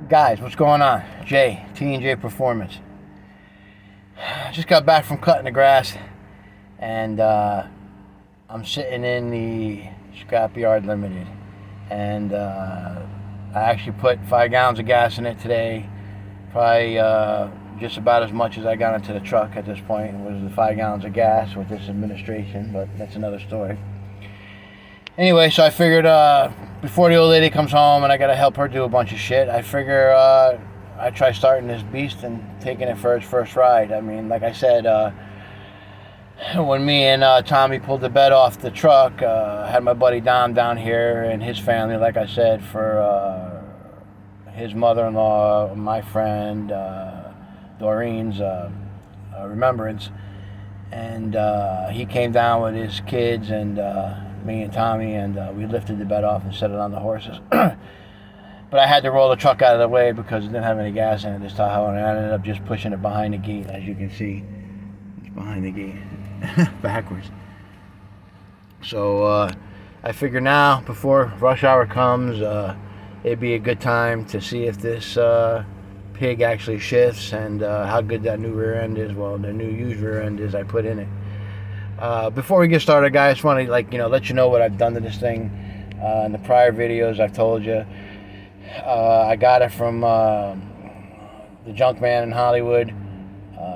Guys, what's going on? Jay, T&J Performance. Just got back from cutting the grass, and I'm sitting in the Scrapyard Limited, and I actually put 5 gallons of gas in it today. Probably just about as much as I got into the truck at this point was the 5 gallons of gas with this administration, but that's another story. Anyway, so I figured before the old lady comes home and I gotta help her do a bunch of shit, I figure I'd try starting this beast and taking it for its first ride. I mean, like I said, when me and Tommy pulled the bed off the truck, I had my buddy Dom down here and his family, like I said, for his mother-in-law, my friend Doreen's remembrance. And he came down with his kids and me and Tommy, and we lifted the bed off and set it on the horses. But I had to roll the truck out of the way because it didn't have any gas in it, this Tahoe, and I ended up just pushing it behind the gate. As you can see, it's behind the gate, backwards. So I figure now, before rush hour comes, it'd be a good time to see if this pig actually shifts and how good that new rear end is. Well, the new used rear end is I put in it. Before we get started, guys, I just want to let you know what I've done to this thing. In the prior videos, I've told you I got it from the junk man in Hollywood.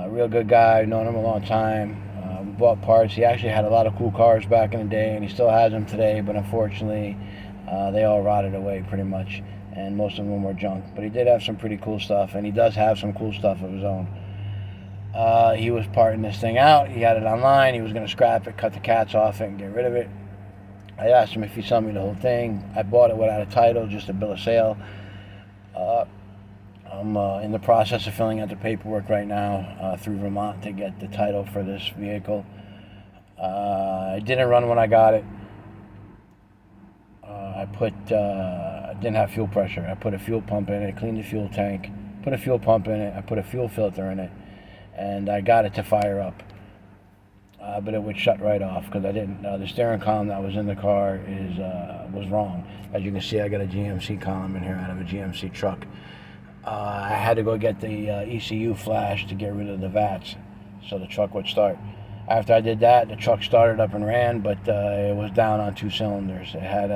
Real good guy, known him a long time. We bought parts. He actually had a lot of cool cars back in the day, and he still has them today. But unfortunately, they all rotted away pretty much, and most of them were junk. But he did have some pretty cool stuff, and he does have some cool stuff of his own. He was parting this thing out. He had it online. He was going to scrap it, cut the cats off it, and get rid of it. I asked him if he'd sell me the whole thing. I bought it without a title, just a bill of sale. I'm in the process of filling out the paperwork right now through Vermont to get the title for this vehicle. It didn't run when I got it. I didn't have fuel pressure. I put a fuel pump in it, cleaned the fuel tank, put a fuel pump in it, I put a fuel filter in it, and I got it to fire up. But it would shut right off because I didn't. The steering column that was in the car was wrong. As you can see, I got a GMC column in here out of a GMC truck. I had to go get the ECU flash to get rid of the VATs so the truck would start. After I did that, the truck started up and ran, but it was down on 2 cylinders. It had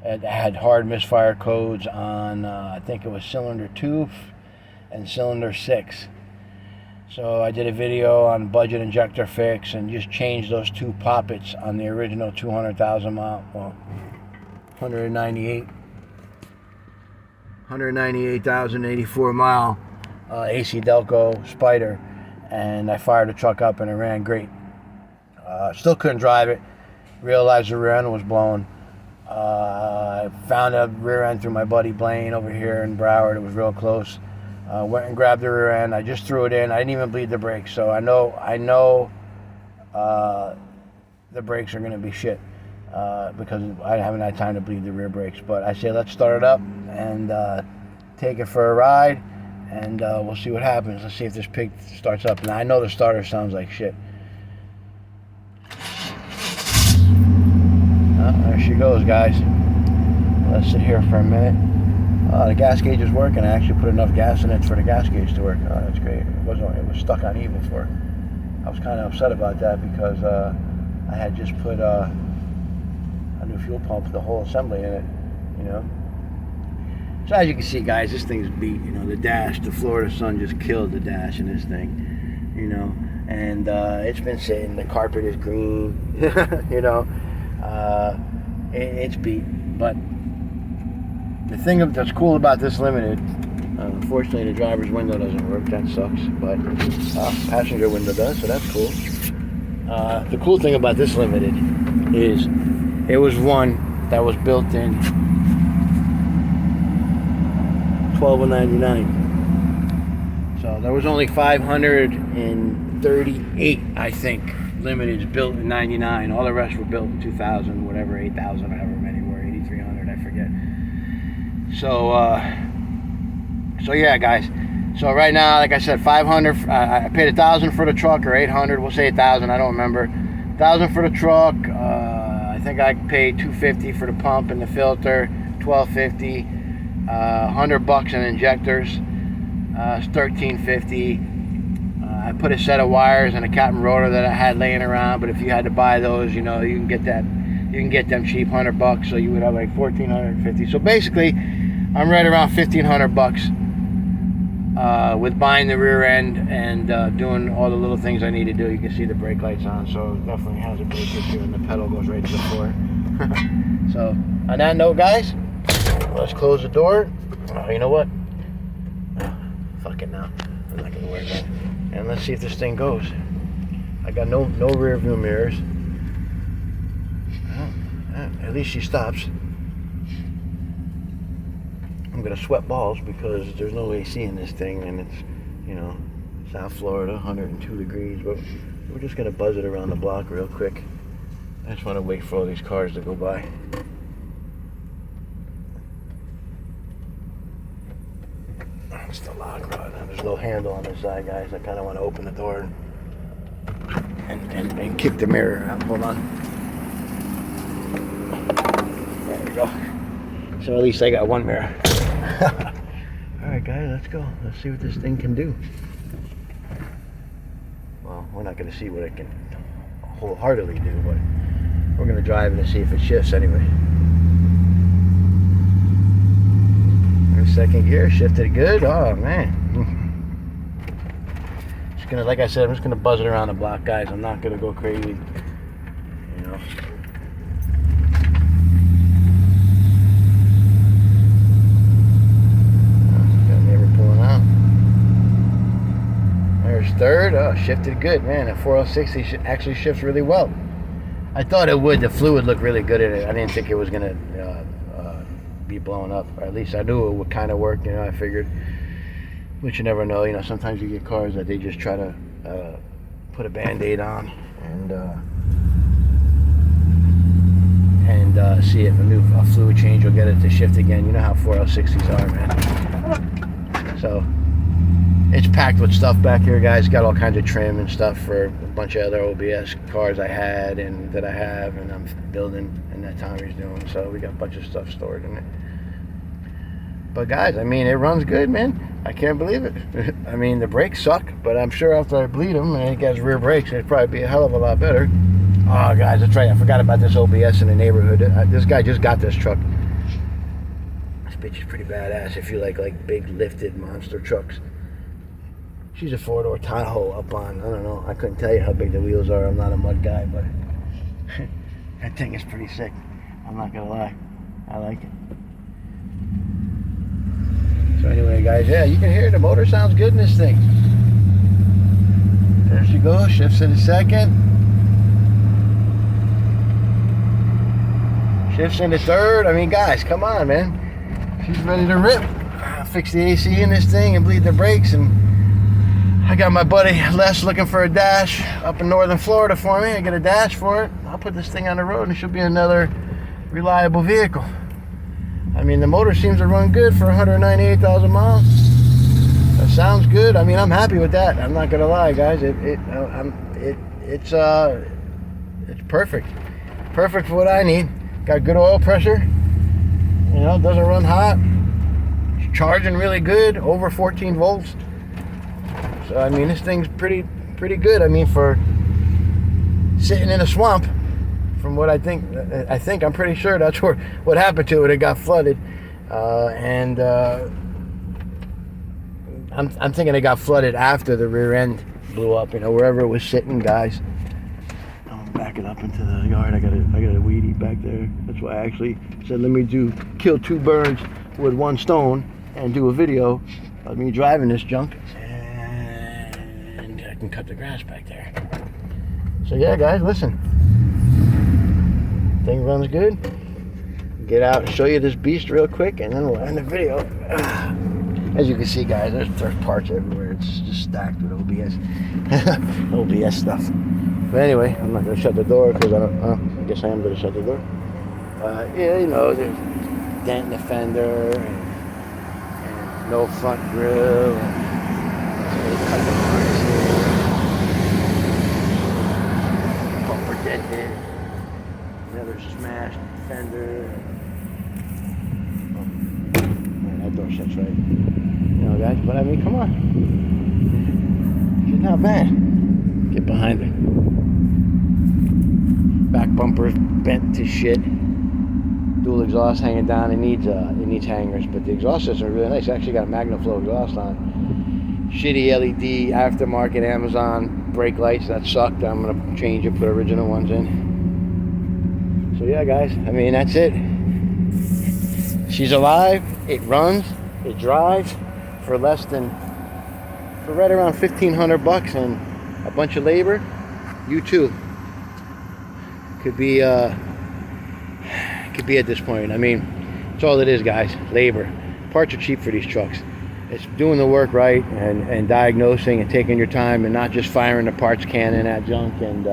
it had hard misfire codes on, I think it was cylinder 2 and cylinder 6. So I did a video on budget injector fix and just changed those 2 poppets on the original 200,000 mile, well, 198,084 mile AC Delco Spider, and I fired the truck up and it ran great. Still couldn't drive it. Realized the rear end was blown. I found a rear end through my buddy Blaine over here in Broward. It was real close. Went and grabbed the rear end. I just threw it in. I didn't even bleed the brakes, so I know the brakes are going to be shit because I haven't had time to bleed the rear brakes. But I say let's start it up and take it for a ride, and we'll see what happens. Let's see if this pig starts up. And I know the starter sounds like shit. There she goes, guys. Let's sit here for a minute. The gas gauge is working. I actually put enough gas in it for the gas gauge to work. Oh, that's great. It was stuck on E before. I was kind of upset about that because I had just put a new fuel pump, the whole assembly in it, So as you can see, guys, this thing's beat. The dash, the Florida sun just killed the dash in this thing, and it's been sitting. The carpet is green, it's beat, but the thing that's cool about this Limited, unfortunately the driver's window doesn't work, that sucks, but passenger window does, so that's cool. The cool thing about this Limited is it was one that was built in 12/99. So there was only 538, I think, Limiteds built in 99. All the rest were built in 2000, whatever, 8,000, however many were, 8,300, I forget. So yeah, guys. So right now, like I said, 500. I paid 1,000 for the truck, or 800. We'll say 1,000. I don't remember. 1,000 for the truck. I think I paid $250 for the pump and the filter, $1,250. $100 in injectors. It's $13.50. I put a set of wires and a cap and rotor that I had laying around, but if you had to buy those, you know, you can get that. You can get them cheap, $100. So you would have like $1,450. So basically, I'm right around $1,500 with buying the rear end and doing all the little things I need to do. You can see the brake lights on, so it definitely has a brake issue, and the pedal goes right to the floor. So on that note, guys, let's close the door. Oh, you know what? Oh, fuck it now. I'm not gonna worry about it. And let's see if this thing goes. I got no rear view mirrors. At least she stops. I'm gonna sweat balls because there's no AC in this thing, and it's, you know, South Florida, 102 degrees. But we're just gonna buzz it around the block real quick. I just want to wait for all these cars to go by. That's the lock rod. There's no handle on this side, guys. I kind of want to open the door and kick the mirror out. Hold on. There we go. So at least I got one mirror. Alright, guys, let's go. Let's see what this thing can do. Well, we're not going to see what it can wholeheartedly do, but we're going to drive it and see if it shifts anyway. There's second gear, shifted good. Oh, man. Just gonna, like I said, I'm just going to buzz it around the block, guys. I'm not going to go crazy, you know. Got neighbor pulling out. There's third. Oh, shifted good, man. A 4L60 actually shifts really well. I thought it would. The fluid looked really good in it. I didn't think it was gonna be blown up. Or at least I knew it would kind of work. You know, I figured. But you never know. You know, sometimes you get cars that they just try to put a Band-Aid on and see if a fluid change will get it to shift again. You know how 4L60s are, man. So it's packed with stuff back here, guys. Got all kinds of trim and stuff for a bunch of other OBS cars I had and that I have, and I'm building, and that Tommy's doing. So we got a bunch of stuff stored in it. But guys, I mean, it runs good, man. I can't believe it. I mean, the brakes suck, but I'm sure after I bleed them and it gets rear brakes, it'd probably be a hell of a lot better. Oh, guys, that's right. I forgot about this OBS in the neighborhood. This guy just got this truck. This bitch is pretty badass if you like big lifted monster trucks. She's a 4-door Tahoe up on, I don't know, I couldn't tell you how big the wheels are. I'm not a mud guy, but that thing is pretty sick. I'm not gonna lie. I like it. So anyway, guys, yeah, you can hear the motor sounds good in this thing. There she goes, shifts in a second. Shifts into third. I mean, guys, come on, man. She's ready to rip. Fix the AC in this thing and bleed the brakes, and I got my buddy Les looking for a dash up in northern Florida for me. I get a dash for it. I'll put this thing on the road and it should be another reliable vehicle. I mean, the motor seems to run good for 198,000 miles. That sounds good. I mean, I'm happy with that. I'm not gonna lie, guys. It's perfect. Perfect for what I need. Got good oil pressure. You know, doesn't run hot. It's charging really good, over 14 volts. So I mean, this thing's pretty good. I mean, for sitting in a swamp, from what I'm pretty sure that's what happened to it. It got flooded, and I'm thinking it got flooded after the rear end blew up. You know, wherever it was sitting, guys. I'm gonna back it up into the yard. I got a weed eat back there. That's why I actually said let me kill two birds with one stone and do a video of me driving this junk. I can cut the grass back there. So yeah, guys, listen. Thing runs good. Get out and show you this beast real quick, and then we'll end the video. As you can see, guys, there's parts everywhere. It's just stacked with OBS stuff. But anyway, I'm not gonna shut the door because I guess I am gonna shut the door. Yeah, you know, there's dent in the fender and no front grille. Cut the parts here. Dented, another smashed fender. I door shuts right. You know, guys, but I mean, come on. She's not bad. Get behind her. Back bumper's bent to shit. Dual exhaust hanging down. It needs hangers, but the exhaust system is really nice. It actually got a MagnaFlow exhaust on. Shitty LED aftermarket Amazon brake lights that sucked. I'm gonna change it, put original ones in. So yeah, guys, I mean, that's it. She's alive. It runs. It drives for right around $1,500 and a bunch of labor. You too could be at this point. I mean, it's all it is, guys. Labor. Parts are cheap for these trucks. It's doing the work right and diagnosing and taking your time and not just firing the parts cannon at junk and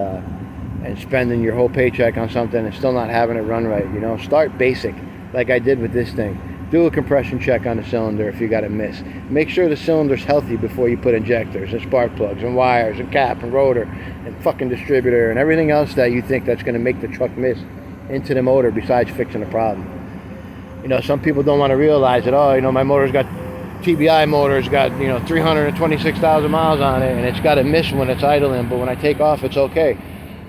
spending your whole paycheck on something and still not having it run right. You know, start basic, like I did with this thing. Do a compression check on the cylinder if you got a miss. Make sure the cylinder's healthy before you put injectors and spark plugs and wires and cap and rotor and fucking distributor and everything else that you think that's going to make the truck miss into the motor besides fixing the problem. You know, some people don't want to realize that, oh, you know, my motor's got TBI motor's got, you know, 326,000 miles on it and it's got a miss when it's idling, but when I take off it's okay.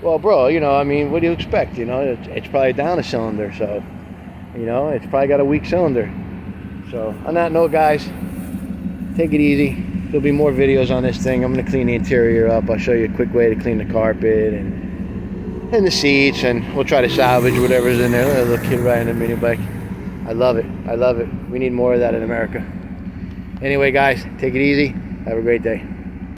Well, bro, you know, I mean, what do you expect? You know, it's probably down a cylinder, so, you know, it's probably got a weak cylinder. So on that note, guys, take it easy. There'll be more videos on this thing. I'm going to clean the interior up. I'll show you a quick way to clean the carpet and the seats, and we'll try to salvage whatever's in there. Look at the little kid riding a mini bike. I love it. I love it. We need more of that in America. Anyway, guys, take it easy. Have a great day.